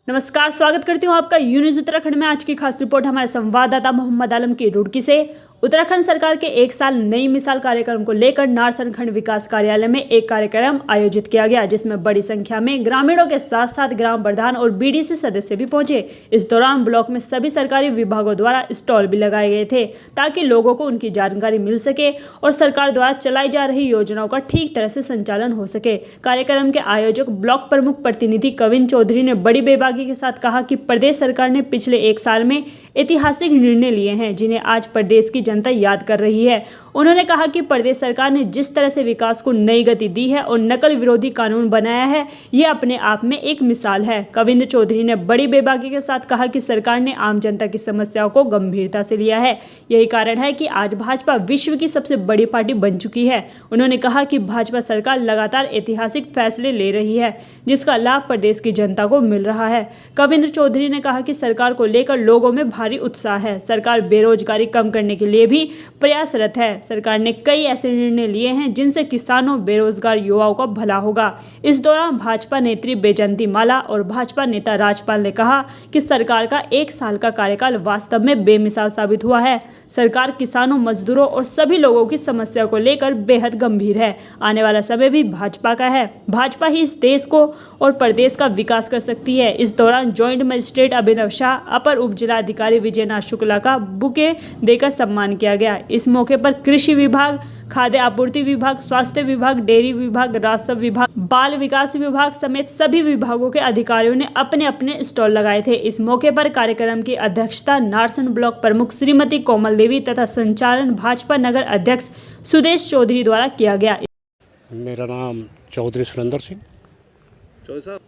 नमस्कार, स्वागत करती हूँ आपका यू न्यूज़ उत्तराखंड में। आज की खास रिपोर्ट हमारे संवाददाता मोहम्मद आलम की रुड़की से। उत्तराखंड सरकार के एक साल नई मिसाल कार्यक्रम को लेकर नारसन खंड विकास कार्यालय में एक कार्यक्रम आयोजित किया गया, जिसमें बड़ी संख्या में ग्रामीणों के साथ साथ ग्राम प्रधान और बीडीसी सदस्य भी पहुंचे। इस दौरान ब्लॉक में सभी सरकारी विभागों द्वारा स्टॉल भी लगाए गए थे, ताकि लोगों को उनकी जानकारी मिल सके और सरकार द्वारा चलाई जा रही योजनाओं का ठीक तरह से संचालन हो सके। कार्यक्रम के आयोजक ब्लॉक प्रमुख प्रतिनिधि कविंद्र चौधरी ने बड़ी बेबाकी के साथ कहा कि प्रदेश सरकार ने पिछले एक साल में ऐतिहासिक निर्णय लिए हैं, जिन्हें आज प्रदेश की जनता याद कर रही है। उन्होंने कहा कि प्रदेश सरकार ने जिस तरह से विकास को नई गति दी है और नकल विरोधी कानून बनाया है, ये अपने आप में एक मिसाल है। कविंद्र चौधरी ने बड़ी बेबाकी के साथ कहा कि सरकार ने आम जनता की समस्याओं को गंभीरता से लिया है। यही कारण है कि आज भाजपा विश्व की सबसे बड़ी पार्टी बन चुकी है। उन्होंने कहा कि भाजपा सरकार लगातार ऐतिहासिक फैसले ले रही है, जिसका लाभ प्रदेश की जनता को मिल रहा है। कविंद्र चौधरी ने कहा कि सरकार को लेकर लोगों में भारी उत्साह है। सरकार बेरोजगारी कम करने के लिए भी प्रयासरत है। सरकार ने कई ऐसे निर्णय लिए हैं जिनसे किसानों, बेरोजगार युवाओं का भला होगा। इस दौरान भाजपा नेत्री बैजंती माला और भाजपा नेता राजपाल ने कहा कि सरकार का एक साल का कार्यकाल वास्तव में बेमिसाल साबित हुआ है। सरकार किसानों, मजदूरों और सभी लोगों की समस्या को लेकर बेहद गंभीर है। आने वाला समय भी भाजपा का है। भाजपा ही इस देश को और प्रदेश का विकास कर सकती है। इस दौरान ज्वाइंट मजिस्ट्रेट अभिनव शाह, अपर उप जिलाधिकारी विजयनाथ शुक्ला का बुके देकर सम्मान किया गया। इस मौके पर कृषि विभाग, खाद्य आपूर्ति विभाग, स्वास्थ्य विभाग, डेयरी विभाग, राजस्व विभाग, बाल विकास विभाग समेत सभी विभागों के अधिकारियों ने अपने अपने स्टॉल लगाए थे। इस मौके पर कार्यक्रम की अध्यक्षता नारसन ब्लॉक प्रमुख श्रीमती कोमल देवी तथा संचालन भाजपा नगर अध्यक्ष सुदेश चौधरी द्वारा किया गया। मेरा नाम चौधरी सुरेंद्र सिंह। चौधरी साहब,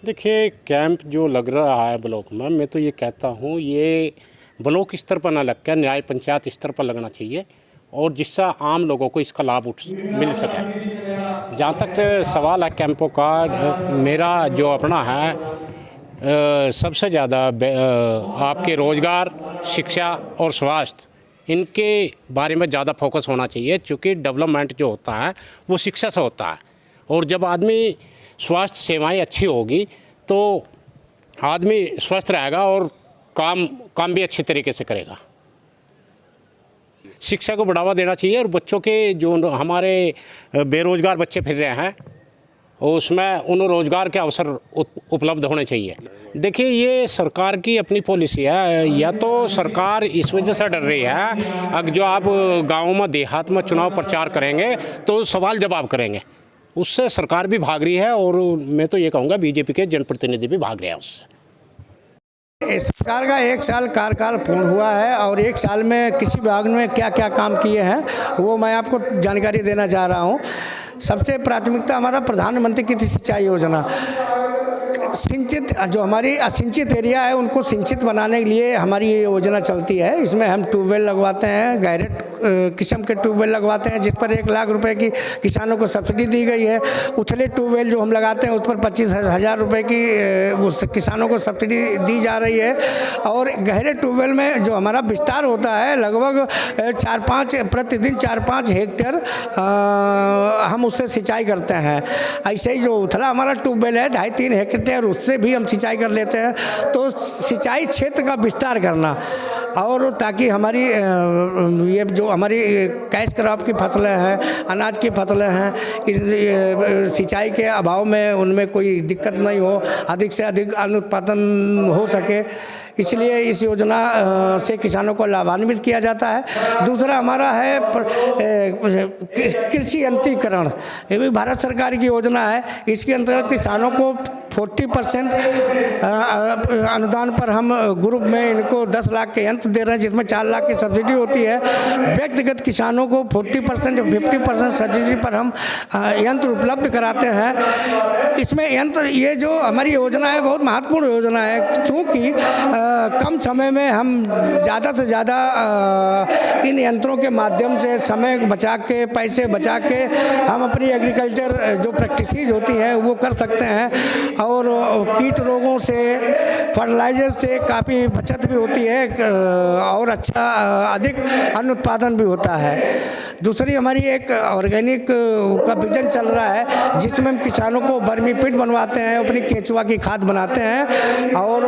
देखिए, कैंप जो लग रहा है ब्लॉक में, मैं तो ये कहता हूँ ये ब्लॉक स्तर पर ना लग कर न्याय पंचायत स्तर पर लगना चाहिए, और जिससे आम लोगों को इसका लाभ मिल सके। जहाँ तक सवाल है कैंपों का, मेरा जो अपना है सबसे ज़्यादा आपके रोज़गार, शिक्षा और स्वास्थ्य, इनके बारे में ज़्यादा फोकस होना चाहिए, क्योंकि डेवलपमेंट जो होता है वो शिक्षा से होता है। और जब आदमी स्वास्थ्य सेवाएं अच्छी होगी तो आदमी स्वस्थ रहेगा और काम भी अच्छे तरीके से करेगा। शिक्षा को बढ़ावा देना चाहिए, और बच्चों के जो हमारे बेरोजगार बच्चे फिर रहे हैं उसमें उन्हें रोज़गार के अवसर उपलब्ध होने चाहिए। देखिए, ये सरकार की अपनी पॉलिसी है। या तो सरकार इस वजह से डर रही है, अगर जो आप गाँव में, देहात में चुनाव प्रचार करेंगे तो सवाल जवाब करेंगे, उससे सरकार भी भाग रही है, और मैं तो ये कहूँगा बीजेपी के जनप्रतिनिधि भी भाग रहे हैं उससे। सरकार का एक साल कार्यकाल पूर्ण हुआ है, और एक साल में किसी विभाग में क्या क्या काम किए हैं वो मैं आपको जानकारी देना चाह रहा हूँ। सबसे प्राथमिकता हमारा प्रधानमंत्री की सिंचाई योजना। सिंचित, जो हमारी असिंचित एरिया है उनको सिंचित बनाने के लिए हमारी ये योजना चलती है। इसमें हम ट्यूबवेल लगवाते हैं, गहरे किस्म के ट्यूबवेल लगवाते हैं, जिस पर 1 लाख रुपए की किसानों को सब्सिडी दी गई है। उथले ट्यूबवेल जो हम लगाते हैं उस पर 25,000 रुपये की उस किसानों को सब्सिडी दी जा रही है। और गहरे ट्यूबवेल में जो हमारा विस्तार होता है लगभग 4-5 हेक्टेयर हम उससे सिंचाई करते हैं। ऐसे ही जो उथला हमारा ट्यूबवेल है 2.5-3 हेक्टेयर, उससे भी हम सिंचाई कर लेते हैं। तो सिंचाई क्षेत्र का विस्तार करना, और ताकि हमारी ये जो हमारी कैश क्रॉप की फसलें हैं, अनाज की फसलें हैं, सिंचाई के अभाव में उनमें कोई दिक्कत नहीं हो, अधिक से अधिक अन्न उत्पादन हो सके, इसलिए इस योजना से किसानों को लाभान्वित किया जाता है। दूसरा हमारा है कृषि यंत्रीकरण। ये भी भारत सरकार की योजना है। इसके अंतर्गत किसानों को 40% अनुदान पर हम ग्रुप में इनको 10 लाख के यंत्र दे रहे हैं, जिसमें 4 लाख की सब्सिडी होती है। व्यक्तिगत किसानों को 40% 50% सब्सिडी पर हम यंत्र उपलब्ध कराते हैं। इसमें यंत्र, ये जो हमारी योजना है बहुत महत्वपूर्ण योजना है, क्योंकि कम समय में हम ज़्यादा से ज़्यादा इन यंत्रों के माध्यम से समय बचा के, पैसे बचा के हम अपनी एग्रीकल्चर जो प्रैक्टिसेस होती हैं वो कर सकते हैं, और कीट रोगों से, फर्टिलाइजर से काफ़ी बचत भी होती है, और अच्छा अधिक अन्न उत्पादन भी होता है। दूसरी हमारी एक ऑर्गेनिक का विजन चल रहा है, जिसमें हम किसानों को बर्मी पिट बनवाते हैं, अपनी केंचुआ की खाद बनाते हैं और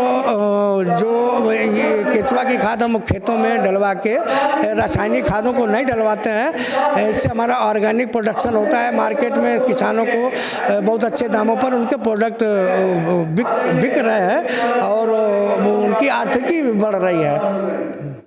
जो ये केंचुआ की खाद हम खेतों में डलवा के रासायनिक खादों को नहीं डलवाते हैं। इससे हमारा ऑर्गेनिक प्रोडक्शन होता है। मार्केट में किसानों को बहुत अच्छे दामों पर उनके प्रोडक्ट बिक रहे हैं और उनकी आर्थिकी भी बढ़ रही है।